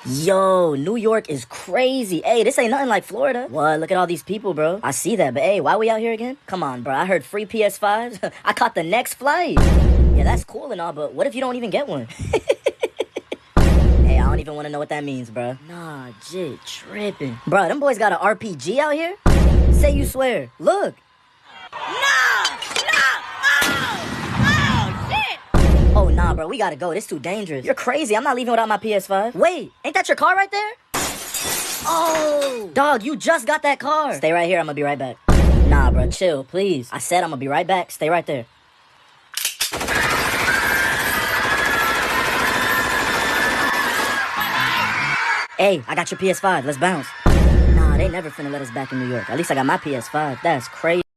Yo, New York is crazy. Hey, this ain't nothing like Florida. What? Look at all these people, bro. I see that, but hey, why we out here again? Come on, bro. I heard free PS5s. I caught the next flight. Yeah, that's cool and all, but what if you don't even get one? Hey, I don't even want to know what that means, bro. Nah, jit, tripping. Bro, them boys got an RPG out here? Say you swear. Look. Oh, nah, bro, we gotta go. This too dangerous. You're crazy. I'm not leaving without my PS5. Wait, ain't that your car right there? Oh! Dog, you just got that car. Stay right here. I'm gonna be right back. Nah, bro, chill, please. I said I'm gonna be right back. Stay right there. Hey, I got your PS5. Let's bounce. Nah, they never finna let us back in New York. At least I got my PS5. That's crazy.